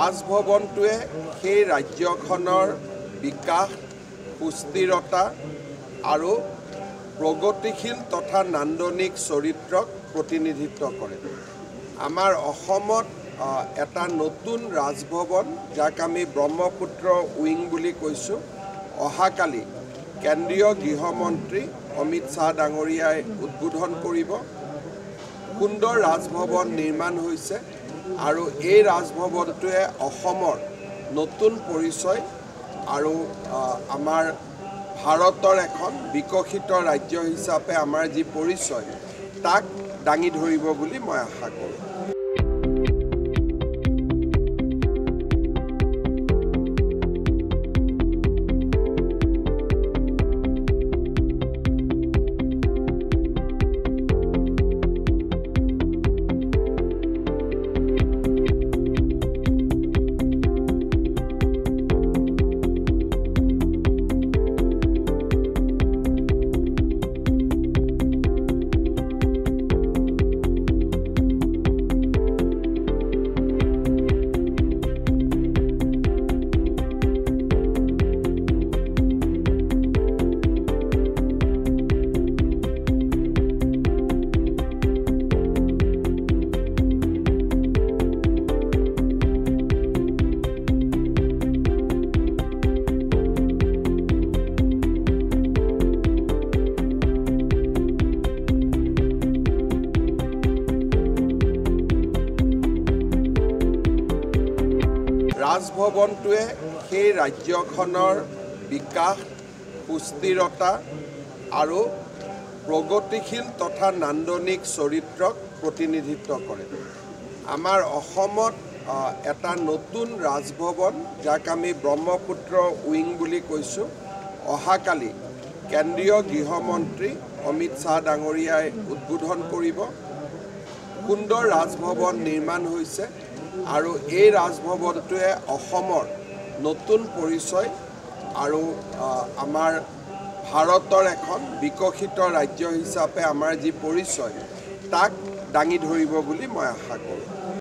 ৰাজভৱনটোৱে সেই ৰাজ্যখনৰ বিকাশ সুস্থিৰতা আৰু প্ৰগতিশীল তথা নান্দনিক চৰিত্ৰক প্ৰতিনিধিত্ব কৰে। আমাৰ অসমত এটা নতুন ৰাজভৱন যাক আমি ব্ৰহ্মপুত্ৰ উইং বুলি কৈছোঁ অহাকালি কেন্দ্ৰীয় গৃহমন্ত্ৰী অমিত শ্বাহ ডাঙৰীয়াই উদ্বোধন কৰিব। সুন্দৰ ৰাজভৱন নিৰ্মাণ হৈছে আৰু এই ৰাজভৱনটোৱে অসমৰ নতুন পৰিচয় আৰু আমাৰ ভাৰতৰ এখন বিকশিত ৰাজ্য হিচাপে আমাৰ যি পৰিচয় তাক দাঙি ধৰিব বুলি মই আশা কৰোঁ। ৰাজভৱনটোৱে সেই ৰাজ্যখনৰ বিকাশ সুস্থিৰতা আৰু প্ৰগতিশীল তথা নান্দনিক চৰিত্ৰক প্ৰতিনিধিত্ব কৰে। আমাৰ অসমত এটা নতুন ৰাজভৱন যাক আমি ব্ৰহ্মপুত্ৰ উইং বুলি কৈছোঁ অহাকালি কেন্দ্ৰীয় গৃহমন্ত্ৰী অমিত শ্বাহ ডাঙৰীয়াই উদ্বোধন কৰিব। সুন্দৰ ৰাজভৱন নিৰ্মাণ হৈছে আৰু এই ৰাজভৱনটোৱে অসমৰ নতুন পৰিচয় আৰু আমাৰ ভাৰতৰ এখন বিকশিত ৰাজ্য হিচাপে আমাৰ যি পৰিচয় তাক দাঙি ধৰিব বুলি মই আশা কৰোঁ।